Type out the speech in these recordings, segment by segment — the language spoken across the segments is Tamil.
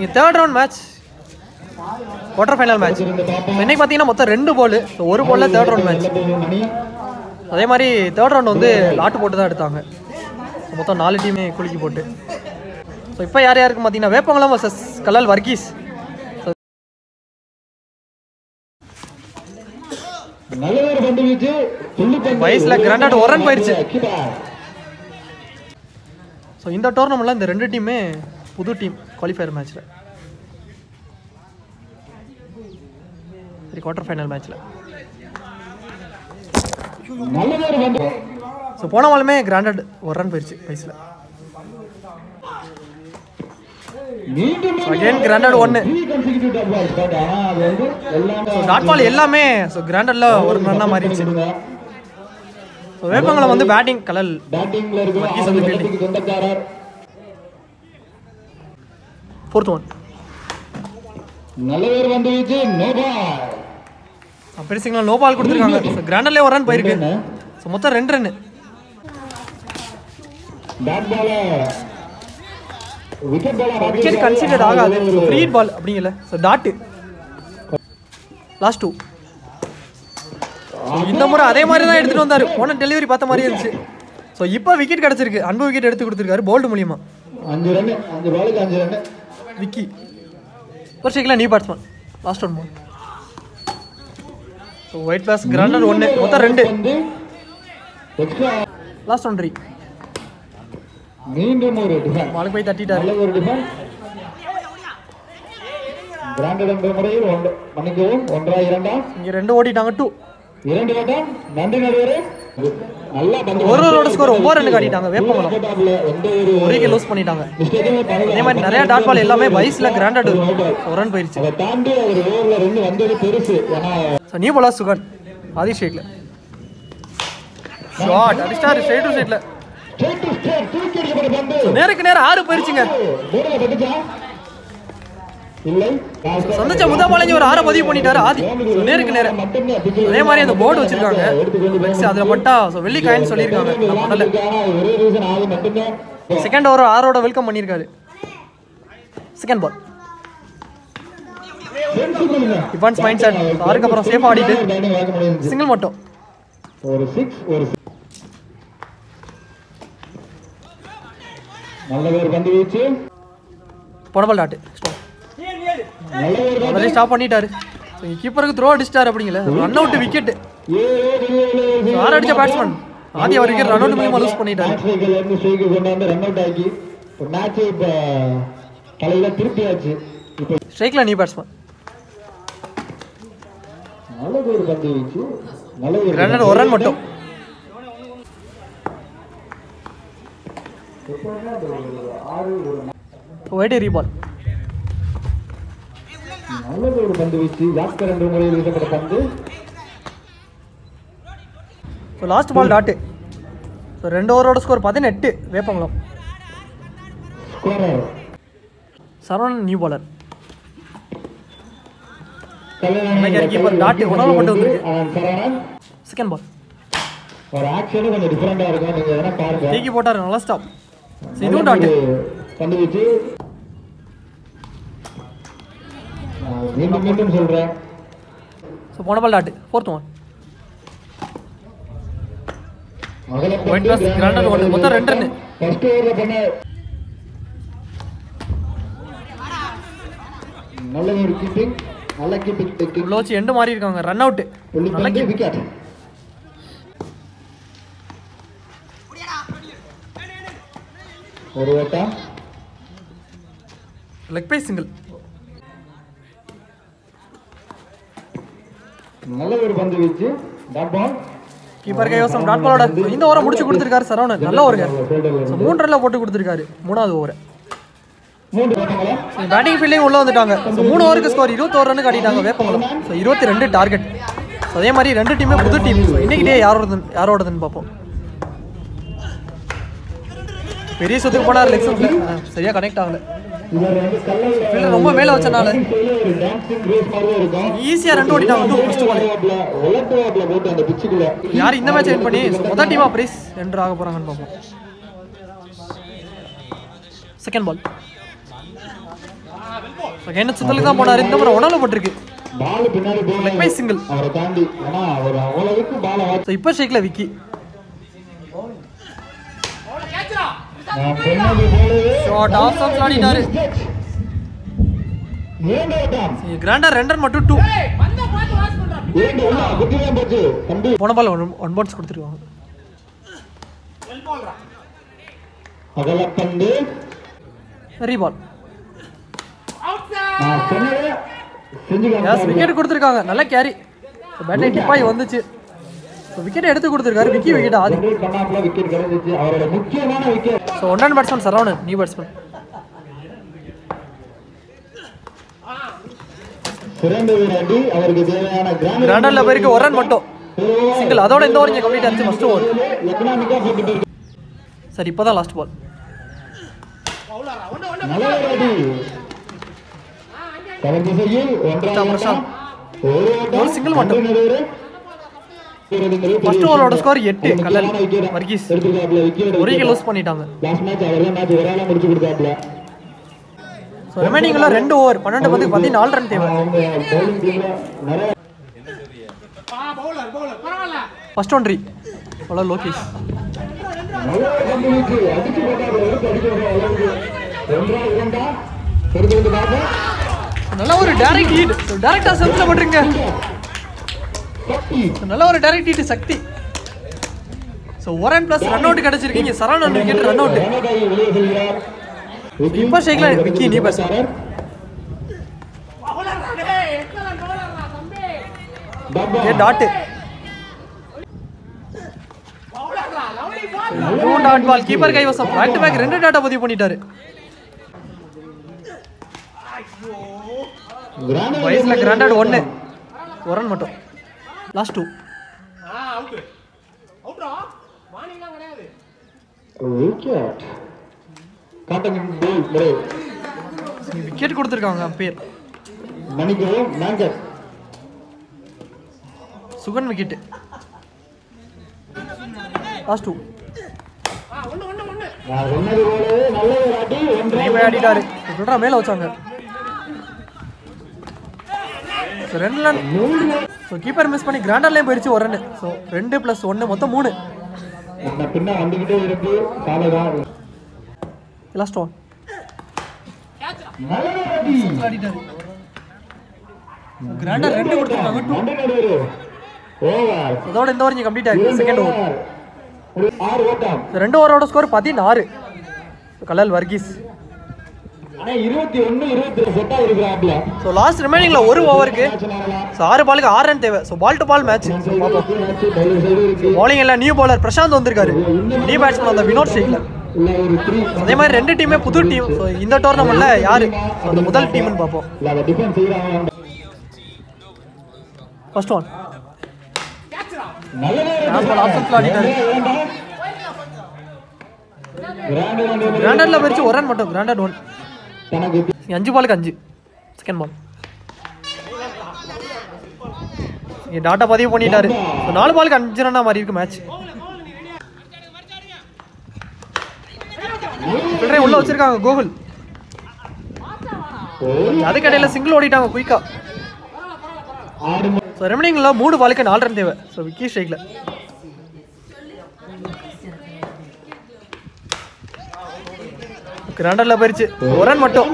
நீங்கள் third round match quarter final match. இன்னைக்கு பார்த்தீங்கன்னா மொத்தம் 2 பால். ஸோ ஒரு பாலில் தேர்ட் ரவுண்ட் மேட்ச். அதே மாதிரி தேர்ட் ரவுண்ட் வந்து லாட்டு போட்டு தான் எடுத்தாங்க. மொத்தம் 4 டீமே குலுக்கி போட்டு. ஸோ இப்போ யார் யாருக்கு பார்த்தீங்கன்னா வேப்பங்குளம் வர்சஸ் கல்லால் வர்கீஸ். வயசில் கிராண்டாட் ஒரு ரன் போயிடுச்சு. ஸோ இந்த டோர்னமெண்ட்டில் இந்த 2 டீமே புது டீம் குவாலிஃபயர் மேட்ச்சில். சரி குவார்டர் ஃபைனல் மேட்ச்சில். ஸோ போன வாலுமே கிராண்டட் ஒரு ரன் போயிடுச்சு வயசில். Again granted 1. டாட் பால் எல்லாமே ஸோ கிராண்டட்ல ஒரு ரன்னாக மாறிடுச்சு. ஸோ வேப்பங்குளம் வந்து பேட்டிங் கலல் வர்கீஸ் வந்து ஃபீல்டிங். 4th ஒன் பெருசிங்களா நோ பால் கொடுத்துருக்காங்க. ஸோ கிராண்டட்லேயே ஒரு ரன் போயிருக்கு. ஸோ மொத்தம் 2 ரன்னு. விக்கெட் கன்சிடர் ஆகாது. ஃப்ரீ பால் அப்படிங்கல. So dot last 2. இந்த முறை அதே மாதிரி தான் எடுத்துகிட்டு வந்தார். போன டெலிவரி பார்த்த மாதிரி இருந்துச்சு. ஸோ இப்போ விக்கெட் கிடச்சிருக்கு. அன்பு விக்கெட் எடுத்து கொடுத்துருக்காரு போல்டு மூலியமா. 5 ரன் 5 பாலுக்கு 5 ரன். விக்கி ஒரு சைக்கிள் நியூ பேட்ஸ்மேன் லாஸ்ட் 1 பால். ஸோ ஒயிட் பாஸ் கிராண்டட் 1 மொத்தம் 2. லாஸ்ட் 1 3. மீண்டும் ஒரு டிஃபென்ஸ் பாலுக்கு போய் தட்டிட்டாரு. நல்ல ஒரு டிஃபென்ஸ். கிராண்டட் என்ற முறையில் மன்னிக்கவும் 1 2 இங்கே 2 ஓடிட்டாங்க. 2 ஓட்டம். நன்றி நடுவரே. நல்லா ஒரு ஸ்கோர் 9 ரன் காட்டிட்டாங்க வேப்பங்குளம். ஒரு விக்கெட் லூஸ் பண்ணிட்டாங்க. அதே மாதிரி நிறைய டாட் பால் எல்லாமே வயசில் கிராண்டட் ஒரு ரன் போயிடுச்சு. அதை தாண்டி அவர் ஓவர்ல 2 வந்தது பெருசு. ஸோ நியூ பாலர் சுகன் ஆதி ஷேக்ல ஷாட் அடிச்சாரு ஸ்ட்ரைட் டு ஸ்ட்ரைட்ல. நேருக்கு நேரம் 6 போயிருச்சுங்க. சந்திச்ச முதல் பாலைஞ்சு ஒரு 6 பதிவு பண்ணிட்டாரு ஆதி. நேருக்கு நேரம் அதே மாதிரி அந்த போர்டு வச்சிருக்காங்க. அதில் பட்டா வெள்ளி காயின்னு சொல்லியிருக்காங்க. செகண்ட் ஓவர் 6ஓட வெல்கம் பண்ணியிருக்காரு. Second ball Evans mind set 6க்கு அப்புறம் சேஃப் ஆடிட்டு சிங்கிள் மட்டும். பொனபால் டாட்டு முதல்ல ஸ்டாப் பண்ணிட்டாரு. கீப்பருக்கு த்ரோ அடிச்சிட்டாரு. அப்படிங்கல ரன் அவுட் விக்கெட். 6 அடிச்ச பேட்ஸ்மேன் ஆதி அவர் விக்கெட் ரன் அவுட் மூலமா லூஸ் பண்ணிட்டாரு. ஸ்ட்ரைக்ல நியூ பேட்ஸ்மேன் ரன் ஒரு ரன் மட்டும். ஒயிட் ரீபால் நல்ல ஒரு பந்து வீச்சு யாஸ்கர் என்ற முறையில் வீசப்பட்ட பந்து. So last ball dot. So 2 ஓவரோட score 18 Veppankulam. Saravanan new bowler. Keeper dot உணவு மட்டும் வந்துருக்கு. செகண்ட் பால் ஒரு ஆக்ஷன் கொஞ்சம் டிஃபரெண்டா இருக்கும். நீங்க எதனா பாருங்க. தூக்கி போட்டாரு. நல்ல ஸ்டாப். இதுவும் டாட்டு பந்து வீச்சு. மீண்டும் சொல்றேன். ஸோ போன ball dot 4th one. Wide பாஸ் கிராண்டட் 1 மொத்தம் 2 ரன். ஃபர்ஸ்ட் ஓவர்ல பண்ண நல்ல ஒரு கீப்பிங். நல்ல கீப்பிங் டெக்னிக். லோச்சி எண்ட் மாறி இருக்காங்க. Run out. நல்ல விக்கெட். ஒரு ஓட்டம். Leg by single. நல்ல ஒரு பந்து வீச்சு. டாட் பால் கீப்பர் கைவசம். டாட் பாலோட இந்த ஓவரை முடிச்சு கொடுத்துருக்காரு சரவணன். நல்ல ஓவருங்க. 3 ரன்ல போட்டு கொடுத்துருக்காரு 3வது ஓவர். பேட்டிங் ஃபீல்டிங் உள்ள வந்துட்டாங்க. 3 ஓவருக்கு ஸ்கோர் 21 ரன் காட்டிட்டாங்க வேப்பங்குளம். 22 டார்கெட். அதே மாதிரி 2 டீமே புது டீம். இன்னைக்கு டே யாரோடதுன்னு பார்ப்போம். பெரிய சொத்துக்கு போனார் லெக் சைட்ல சரியா கனெக்ட் ஆகல. ஃபீல்டர் ரொம்ப மேல வச்சனால ஈஸியா 2 ஓடிட்டாங்க. ஃபர்ஸ்ட் பால் யார் இந்த மேட்ச் வின் பண்ணி முதல் டீமா பிரைஸ் என்டர் ஆக போறாங்கன்னு பார்ப்போம். செகண்ட் பால் செகண்ட் சுத்தலுக்கு தான் போனாரு. இந்த முறை ஒன்னால போட்டிருக்கு. பால் பின்னாடி போய் லெக் பை சிங்கிள். அவரை தாண்டி ஏன்னா அவர் அவ்வளவுக்கு பால் ஸோ இப்போ ஷேக்ல விக்கி. ஷார்ட் ஆஃப் ஸ்டம்ப்ஸ் ஆடிட்டாரு. கிராண்டா 2 ரன் மட்டும் 2. போன பால் 1 பால்ஸ் கொடுத்துருக்காங்க. ரீபால். எஸ் விக்கெட் கொடுத்துருக்காங்க. நல்ல கேரி. பேட்டிங் டிப்பாய் வந்துச்சு. விக்கெட் எடுத்து கொடுத்துருக்காரு. Vicky wicket Aadhi. So 1 run batsman Saravanan new batsman. கிராண்டர்ல பேருக்கு 1 ரன் மட்டும் சிங்கிள். அதோட இந்த ஓவர் கம்ப்ளீட் ஆச்சு ஃபர்ஸ்ட் ஓவர். சரி இப்போதான் லாஸ்ட் பால். ஒரு சிங்கிள் மட்டும். ஃபர்ஸ்ட் ஓவரோட ஸ்கோர் 8. கல்லல் வர்கீஸ் ஒரு விக்கெட் லூஸ் பண்ணிட்டாங்க. ஸோ ரிமைனிங்ல 2 ஓவர் 12 பந்துக்கு 14 ரன் தேவை. ஃபர்ஸ்ட் ஒன் ரீ அவ்வளோ லோகேஷ். நல்ல ஒரு டைரக்ட் ஹீட். டைரக்டா சென்ஸ்ல பண்றீங்க. நல்ல ஒரு direct hit Shakti. So 1 run plus run out கிடைச்சிருக்கீங்க. Saravanan wicket run out. இப்போ ஷேக்ல விக்கி நீ பஸ். A dot. Dot ball keeper கைவசம். பேக் டு பேக் 2 டாட்டா பதிவு பண்ணிட்டாரு. வயசுல கிராண்டட் 1 ரன் மட்டும். லாஸ்ட் 2. விக்கெட் கொடுத்துருக்காங்க அம்பையர். சுகன் விக்கெட். லாஸ்ட் 2. ஆடிட்டாரு. மேல வச்சாங்க. கீப்பர் மிஸ் பண்ணி கிராண்டர்லயும் போயிடுச்சு 1 ரன். ஸோ 2 + 1 மொத்தம் 3. Last one. கிராண்டர் 2 கொடுத்துருக்காங்க 2. அதோட இந்த ஓவர் கம்ப்ளீட் ஆயிடுச்சு. செகண்ட் ஓவர் 2 ஓவரோட score 16. Kallal Varghese. So last ரிமைனிங்ல 1 ஓவருக்கு 6 பாலுக்கு 6 ரன் தேவை. So ball to ball match. Bowling எல்லாம் நியூ பவுலர் பிரசாந்த் வந்திருக்காரு. நியூ பேட்ஸ்மேன் அந்த வினோத் ஷேக்ல. அதே மாதிரி 2 டீமே புது டீம். ஸோ இந்த டோர்னமெண்ட்ல யாரு அந்த முதல் டீம்னு பார்ப்போம். First one. கிராண்டர்ல போயிடுச்சு 1 ரன் மட்டும். கிராண்டட் 1. 5 பாலுக்கு 5. Second ball. டாட்டா பதிவு பண்ணிட்டாரு. 4 பாலுக்கு 5 ரன்னா மாதிரி இருக்கு மேட்ச். உள்ள வச்சிருக்காங்க கோகுல். அதுக்கடையில சிங்கிள் ஓடிட்டாங்க குயிக்கா. ஸோ ரெமினிங்ல 3 பாலுக்கு 4 ரன் தேவை. ஸோ விக்கி ஷேக்ல. கிராண்டர்ல போயிடுச்சு 1 ரன் மட்டும்.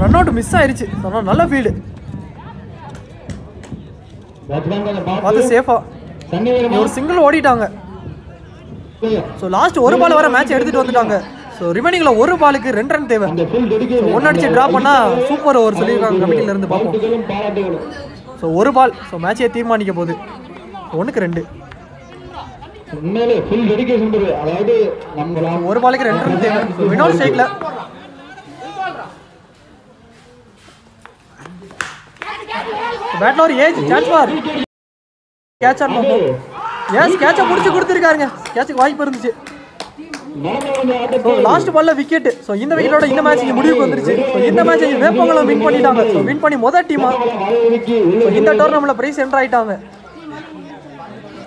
ரன் அவுட் மிஸ் ஆயிருச்சு. நல்ல ஃபீல்டு. அது சேஃபா ஒரு சிங்கிள் ஓடிட்டாங்க. ஸோ லாஸ்ட் 1 பால் வர மேட்ச் எடுத்துட்டு வந்துட்டாங்க. ஸோ ரிமைனிங்ல 1 பாலுக்கு 2 ரன் தேவை. 1 அடிச்சு டிரா பண்ணா சூப்பர் ஓவர் சொல்லியிருக்காங்க கமிட்டில இருந்து. பார்ப்போம். ஸோ 1 பால். ஸோ மேட்சே தீர்மானிக்க போகுது. 1க்கு 2. 1 பாலுக்கு 2 ரன் தேவை. வினோத் ஷேக்ல. பேட்ல ஒரு age chance bar. Catch on பாப்போம். எஸ் கேட்சை முடிச்சு கொடுத்துருக்காருங்க. கேட்சுக்கு வாய்ப்பு இருந்துச்சு. லாஸ்ட் பால்ல விக்கெட். ஸோ இந்த விக்கெட்டோட இந்த மேட்ச் முடிவுக்கு வந்துருச்சு. ஸோ இந்த மேட்ச் வேப்பங்குளம் வின் பண்ணிட்டாங்க. ஸோ வின் பண்ணி முதல் டீமா இந்த டோர்னமெண்ட்ல பிரைஸ் என்டர் ஆயிட்டாங்க.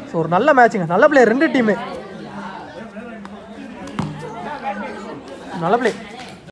ஸோ ஒரு நல்ல மேட்சுங்க, நல்ல பிளே 2 டீமு, நல்ல பிளே.